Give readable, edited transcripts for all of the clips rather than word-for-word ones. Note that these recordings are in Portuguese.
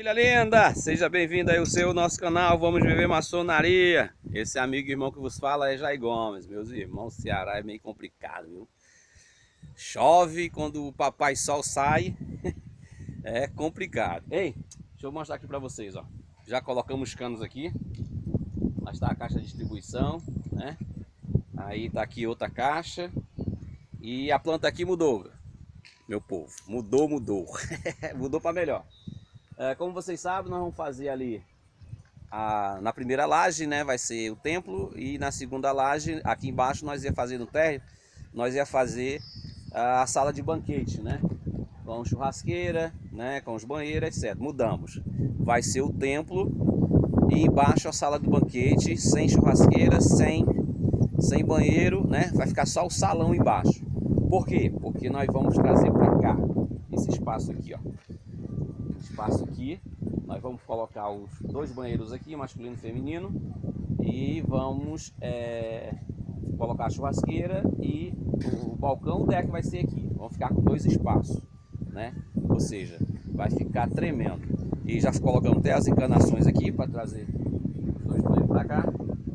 Família linda, seja bem-vindo aí ao nosso canal Vamos Viver Maçonaria. Esse amigo e irmão que vos fala é Jair Gomes. Meus irmãos, Ceará é meio complicado, viu? Chove quando o papai sol sai, é complicado. Ei, deixa eu mostrar aqui pra vocês, ó. Já colocamos os canos aqui. Lá está a caixa de distribuição, né? Aí tá aqui outra caixa. E a planta aqui mudou, meu povo. Mudou. Mudou para melhor. Como vocês sabem, nós vamos fazer ali na primeira laje, né? Vai ser o templo. E na segunda laje, aqui embaixo, nós ia fazer no térreo, nós ia fazer a sala de banquete, né? Com churrasqueira, né? Com os banheiros, etc. Mudamos. Vai ser o templo e embaixo a sala do banquete, sem churrasqueira, sem banheiro, né? Vai ficar só o salão embaixo. Por quê? Porque nós vamos trazer para cá esse espaço aqui, ó. Espaço aqui, nós vamos colocar os dois banheiros aqui, masculino e feminino, e vamos colocar a churrasqueira e o balcão, o deck vai ser aqui. Vamos ficar com dois espaços, né? Ou seja, vai ficar tremendo. E já colocamos até as encanações aqui para trazer os dois banheiros para cá,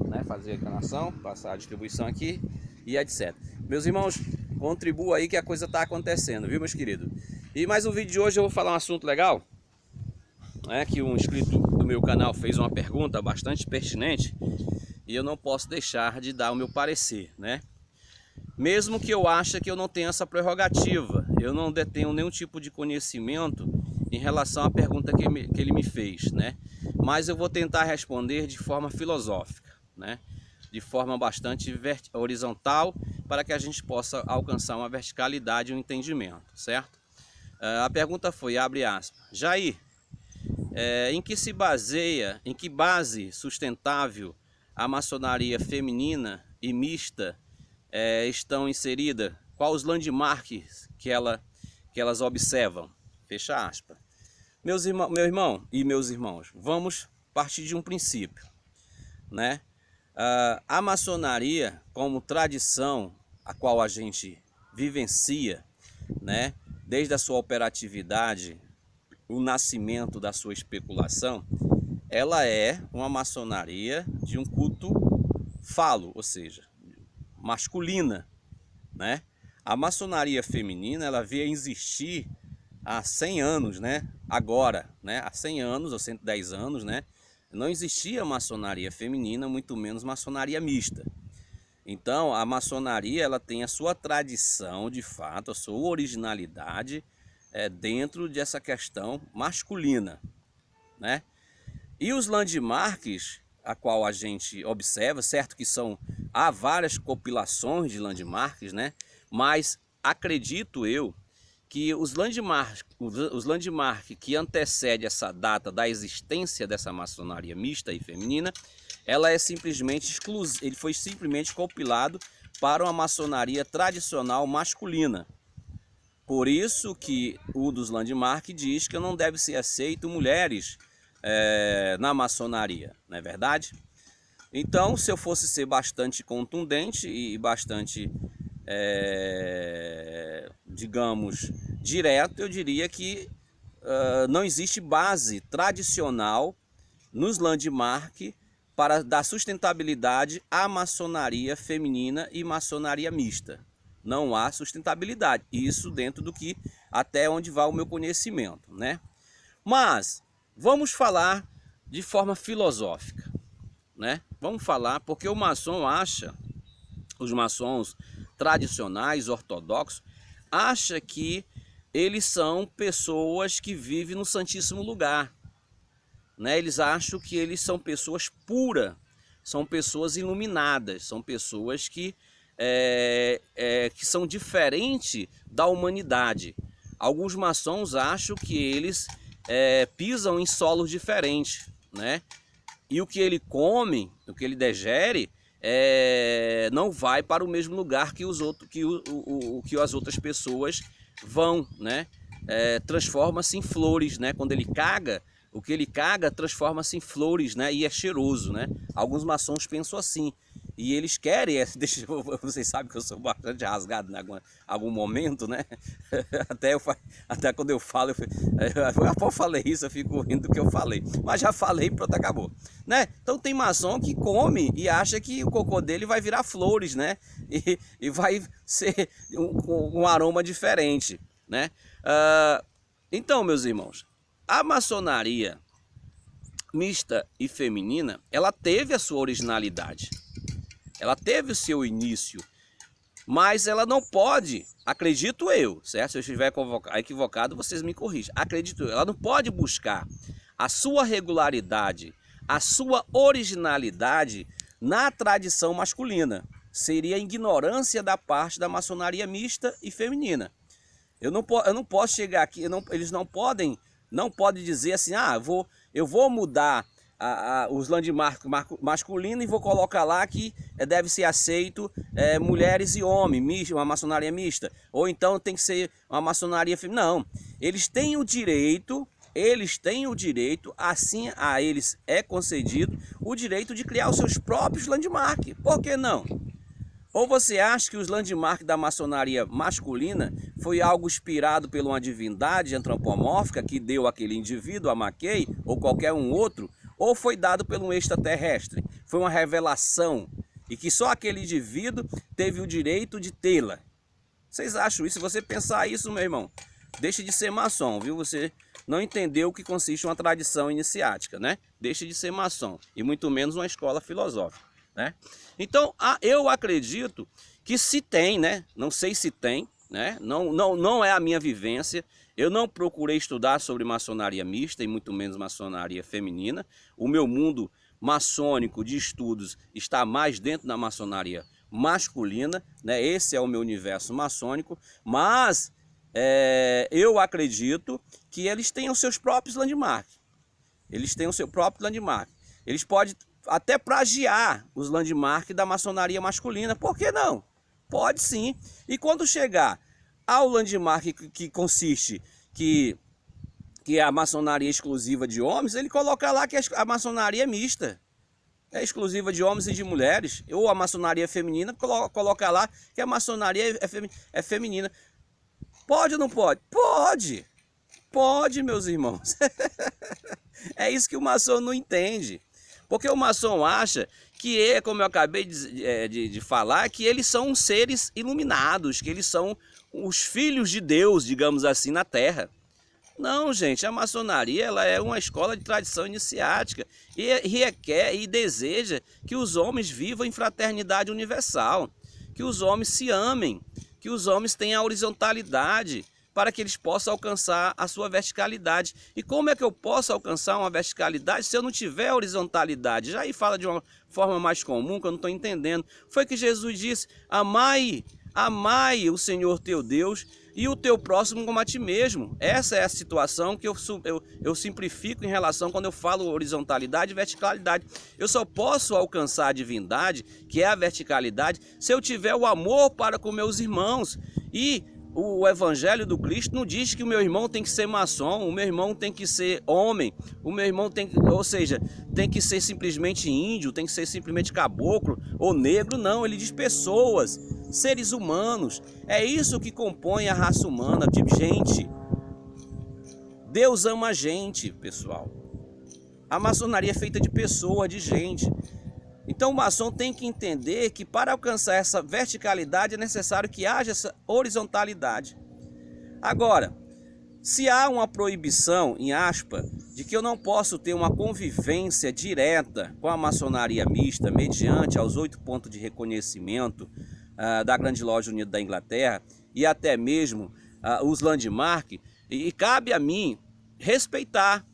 né? Fazer a encanação, passar a distribuição aqui e etc. Meus irmãos, contribua aí que a coisa está acontecendo, viu, meus queridos? E mais um vídeo de hoje eu vou falar um assunto legal, né, que um inscrito do meu canal fez uma pergunta bastante pertinente e eu não posso deixar de dar o meu parecer, né? Mesmo que eu ache que eu não tenha essa prerrogativa, eu não detenho nenhum tipo de conhecimento em relação à pergunta que ele me fez, né? Mas eu vou tentar responder de forma filosófica, né? De forma bastante horizontal, para que a gente possa alcançar uma verticalidade e um entendimento, certo? A pergunta foi, abre aspas, Jair, em que base sustentável a maçonaria feminina e mista estão inseridas? Quais os landmarks que elas observam? Fecha aspas. Meu irmão e meus irmãos, vamos partir de um princípio, né? A maçonaria, como tradição a qual a gente vivencia, né? Desde a sua operatividade, o nascimento da sua especulação, ela é uma maçonaria de um culto falo, ou seja, masculina, né? A maçonaria feminina, ela veio a existir há 100 anos, né? Agora, né? Há 100 anos ou 110 anos, né? Não existia maçonaria feminina, muito menos maçonaria mista. Então, a maçonaria, ela tem a sua tradição, de fato, a sua originalidade dentro dessa questão masculina, né? E os landmarks, a qual a gente observa, certo que há várias compilações de landmarks, né? Mas acredito eu que os landmarks que antecedem essa data da existência dessa maçonaria mista e feminina, ela é simplesmente ele foi simplesmente compilado para uma maçonaria tradicional masculina. Por isso que o dos landmarks diz que não deve ser aceito mulheres na maçonaria, não é verdade? Então, se eu fosse ser bastante contundente e bastante digamos, direto, eu diria que não existe base tradicional nos landmarks para dar sustentabilidade à maçonaria feminina e maçonaria mista. Não há sustentabilidade, isso dentro do que, até onde vai o meu conhecimento, né? Mas, vamos falar de forma filosófica, né? Vamos falar, porque o maçom acha, os maçons tradicionais, ortodoxos, acha que eles são pessoas que vivem no Santíssimo Lugar, né? Eles acham que eles são pessoas puras, são pessoas iluminadas, são pessoas que são diferentes da humanidade. Alguns maçons acham que eles pisam em solos diferentes, né? E o que ele come, o que ele digere, não vai para o mesmo lugar que que as outras pessoas vão, né? Transforma-se em flores, né? Quando ele caga, o que ele caga transforma-se em flores, né? E é cheiroso, né? Alguns maçons pensam assim. E eles querem, vocês sabem que eu sou bastante rasgado em algum momento, né? Até quando eu falo, eu falei isso, eu fico rindo do que eu falei. Mas já falei, pronto, acabou. Né? Então tem maçom que come e acha que o cocô dele vai virar flores, né? E vai ser um aroma diferente, né? Então, meus irmãos, a maçonaria mista e feminina, ela teve a sua originalidade. Ela teve o seu início, mas ela não pode, acredito eu, certo? Se eu estiver equivocado, vocês me corrigem. Acredito eu, ela não pode buscar a sua regularidade, a sua originalidade na tradição masculina. Seria ignorância da parte da maçonaria mista e feminina. Eu não posso chegar aqui, eles não podem dizer assim, eu vou mudar os landmarks masculinos e vou colocar lá que deve ser aceito mulheres e homens, uma maçonaria mista. Ou então tem que ser uma maçonaria feminina. Não, eles têm o direito, assim a eles é concedido o direito de criar os seus próprios landmarks. Por que não? Ou você acha que os landmarks da maçonaria masculina foi algo inspirado por uma divindade antropomórfica que deu aquele indivíduo, a Mackay, ou qualquer um outro, ou foi dado por um extraterrestre? Foi uma revelação e que só aquele indivíduo teve o direito de tê-la. Vocês acham isso? Se você pensar isso, meu irmão, deixe de ser maçom, viu? Você não entendeu o que consiste uma tradição iniciática, né? Deixe de ser maçom e muito menos uma escola filosófica. Né? Então, eu acredito que se tem, né? Não sei se tem, né? Não é a minha vivência. Eu não procurei estudar sobre maçonaria mista e muito menos maçonaria feminina. O meu mundo maçônico de estudos está mais dentro da maçonaria masculina, né? Esse é o meu universo maçônico, mas eu acredito que eles têm os seus próprios landmarks. Eles têm o seu próprio landmark. Eles podem até plagiar os landmarks da maçonaria masculina. Por que não? Pode sim. E quando chegar ao landmark que consiste que é a maçonaria exclusiva de homens, ele coloca lá que a maçonaria é mista. É exclusiva de homens e de mulheres. Ou a maçonaria feminina, coloca lá que a maçonaria é feminina. Pode ou não pode? Pode. Pode, meus irmãos. É isso que o maçom não entende. Porque o maçom acha que, como eu acabei de falar, que eles são seres iluminados, que eles são os filhos de Deus, digamos assim, na Terra. Não, gente, a maçonaria ela é uma escola de tradição iniciática e requer e deseja que os homens vivam em fraternidade universal, que os homens se amem, que os homens tenham a horizontalidade, para que eles possam alcançar a sua verticalidade. E como é que eu posso alcançar uma verticalidade se eu não tiver horizontalidade? Já aí fala de uma forma mais comum que eu não estou entendendo. Foi que Jesus disse, amai o Senhor teu Deus e o teu próximo como a ti mesmo. Essa é a situação que eu simplifico em relação quando eu falo horizontalidade e verticalidade. Eu só posso alcançar a divindade, que é a verticalidade, se eu tiver o amor para com meus irmãos. E o evangelho do Cristo não diz que o meu irmão tem que ser maçom, o meu irmão tem que ser homem, o meu irmão tem que ser simplesmente índio, tem que ser simplesmente caboclo ou negro. Não, ele diz pessoas, seres humanos. É isso que compõe a raça humana, de gente. Deus ama a gente, pessoal. A maçonaria é feita de pessoas, de gente. Então o maçom tem que entender que para alcançar essa verticalidade é necessário que haja essa horizontalidade. Agora, se há uma proibição, em aspas, de que eu não posso ter uma convivência direta com a maçonaria mista mediante aos 8 pontos de reconhecimento da Grande Loja Unida da Inglaterra e até mesmo os landmarks, e cabe a mim respeitar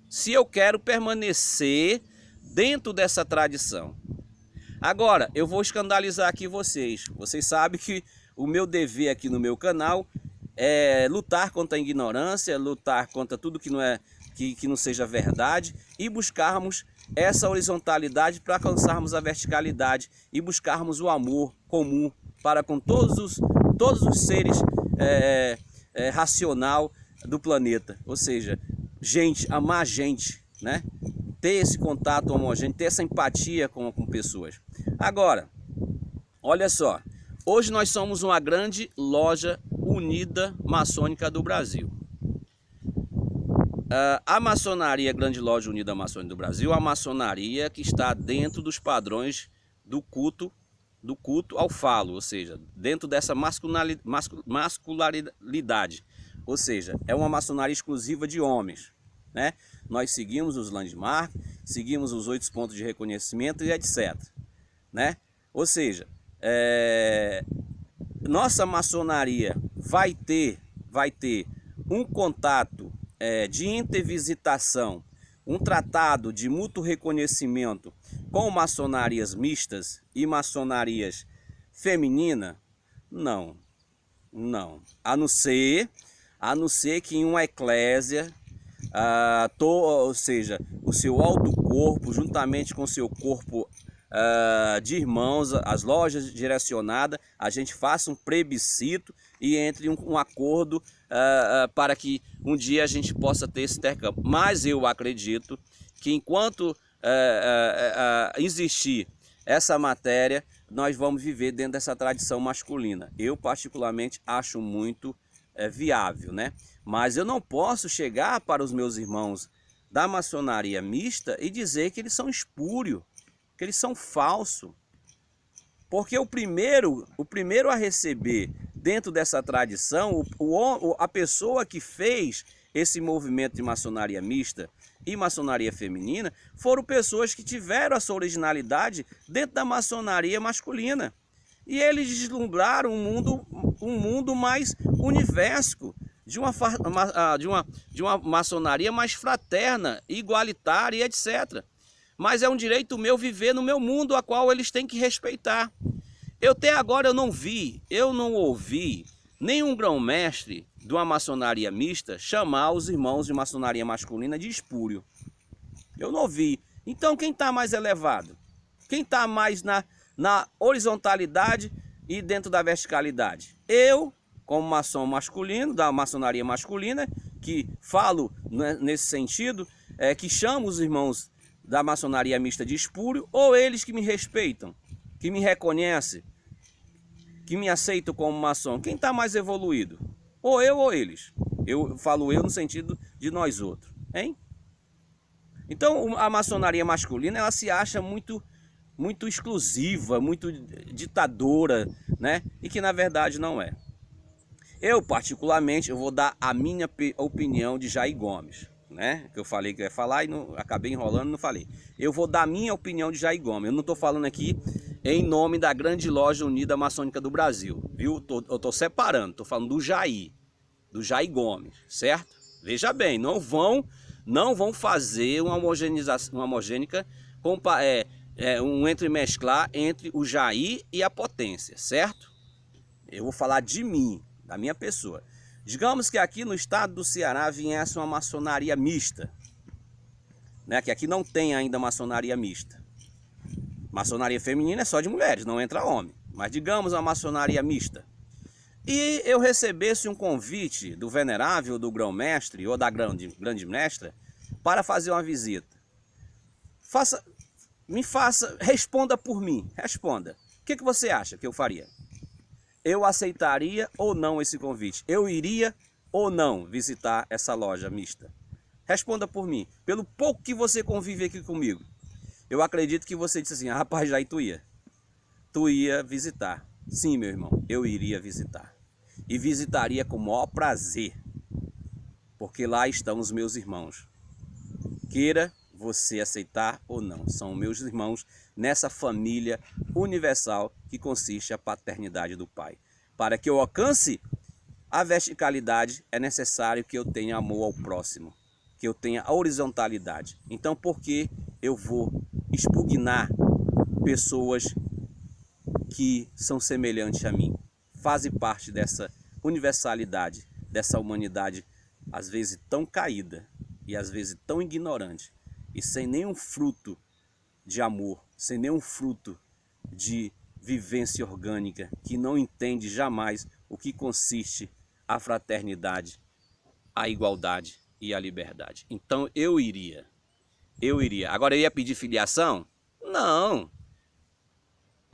se eu quero permanecer dentro dessa tradição. Agora, eu vou escandalizar aqui vocês. Vocês sabem que o meu dever aqui no meu canal é lutar contra a ignorância, lutar contra tudo que não seja verdade e buscarmos essa horizontalidade para alcançarmos a verticalidade e buscarmos o amor comum para com todos os seres racional do planeta. Ou seja, gente, amar gente, né? Ter esse contato homogêneo, ter essa empatia com pessoas. Agora, olha só, hoje nós somos uma grande loja unida maçônica do Brasil. A maçonaria, Grande Loja Unida Maçônica do Brasil, é a maçonaria que está dentro dos padrões do culto ao falo, ou seja, dentro dessa masculinidade, ou seja, é uma maçonaria exclusiva de homens, né? Nós seguimos os landmarks, seguimos os 8 pontos de reconhecimento e etc, né? Ou seja, nossa maçonaria vai ter um contato de intervisitação, um tratado de mútuo reconhecimento com maçonarias mistas e maçonarias femininas? Não, não. A não ser que em uma eclésia, ou seja, o seu alto corpo, juntamente com o seu corpo de irmãos, as lojas direcionadas, a gente faça um plebiscito e entre um acordo para que um dia a gente possa ter esse intercâmbio. Mas eu acredito que enquanto existir essa matéria, nós vamos viver dentro dessa tradição masculina. Eu particularmente acho muito viável, né? Mas eu não posso chegar para os meus irmãos da maçonaria mista e dizer que eles são espúrios, que eles são falsos. Porque o primeiro a receber dentro dessa tradição, a pessoa que fez esse movimento de maçonaria mista e maçonaria feminina, foram pessoas que tiveram a sua originalidade dentro da maçonaria masculina. E eles deslumbraram um mundo mais universal, de uma maçonaria mais fraterna, igualitária e etc. Mas é um direito meu viver no meu mundo, a qual eles têm que respeitar. Até agora eu não ouvi nenhum grão-mestre de uma maçonaria mista chamar os irmãos de maçonaria masculina de espúrio. Eu não ouvi. Então quem está mais elevado? Quem está mais na horizontalidade e dentro da verticalidade? Eu, como maçom masculino, da maçonaria masculina, que falo nesse sentido, que chamo os irmãos da maçonaria mista de espúrio, ou eles que me respeitam, que me reconhecem, que me aceitam como maçom? Quem está mais evoluído? Ou eu ou eles? Eu falo eu no sentido de nós outros, hein? Então a maçonaria masculina, ela se acha muito exclusiva, muito ditadora, né? E que na verdade não é. Eu particularmente, eu vou dar a minha opinião de Jair Gomes, né? Que eu falei que eu ia falar e acabei enrolando e não falei. Eu vou dar a minha opinião de Jair Gomes. Eu não estou falando aqui em nome da Grande Loja Unida Maçônica do Brasil, viu? Eu estou separando, estou falando do Jair Gomes, certo? Veja bem, não vão fazer uma homogenização, um entremesclar entre o Jair e a potência, certo? Eu vou falar de mim, da minha pessoa. Digamos que aqui no estado do Ceará viesse uma maçonaria mista, né? Que aqui não tem ainda maçonaria mista. Maçonaria feminina é só de mulheres, não entra homem. Mas digamos uma maçonaria mista. E eu recebesse um convite do venerável, do grão-mestre ou da grande mestra para fazer uma visita. Responda por mim, responda. O que você acha que eu faria? Eu aceitaria ou não esse convite? Eu iria ou não visitar essa loja mista? Responda por mim. Pelo pouco que você convive aqui comigo, eu acredito que você disse assim: rapaz, Jair, tu ia visitar. Sim, meu irmão, eu iria visitar. E visitaria com o maior prazer, porque lá estão os meus irmãos. Queira você aceitar ou não, são meus irmãos nessa família universal que consiste a paternidade do Pai. Para que eu alcance a verticalidade, é necessário que eu tenha amor ao próximo, que eu tenha a horizontalidade. Então, por que eu vou expugnar pessoas que são semelhantes a mim? Fazem parte dessa universalidade, dessa humanidade, às vezes tão caída e às vezes tão ignorante, e sem nenhum fruto de amor, sem nenhum fruto de vivência orgânica, que não entende jamais o que consiste a fraternidade, a igualdade e a liberdade. Então eu iria. Agora eu ia pedir filiação? Não.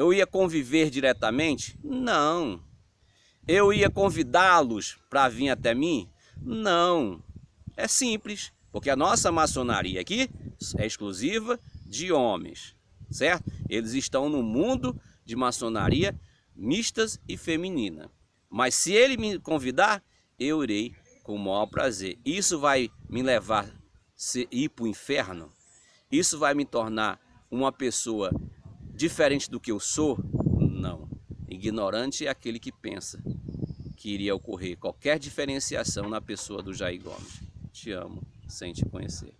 Eu ia conviver diretamente? Não. Eu ia convidá-los para vir até mim? Não. É simples, porque a nossa maçonaria aqui é exclusiva de homens, certo? Eles estão no mundo de maçonaria mistas e feminina. Mas se ele me convidar, eu irei com o maior prazer. Isso vai me levar a ir para o inferno? Isso vai me tornar uma pessoa diferente do que eu sou? Não. Ignorante é aquele que pensa que iria ocorrer qualquer diferenciação na pessoa do Jair Gomes. Te amo sem te conhecer.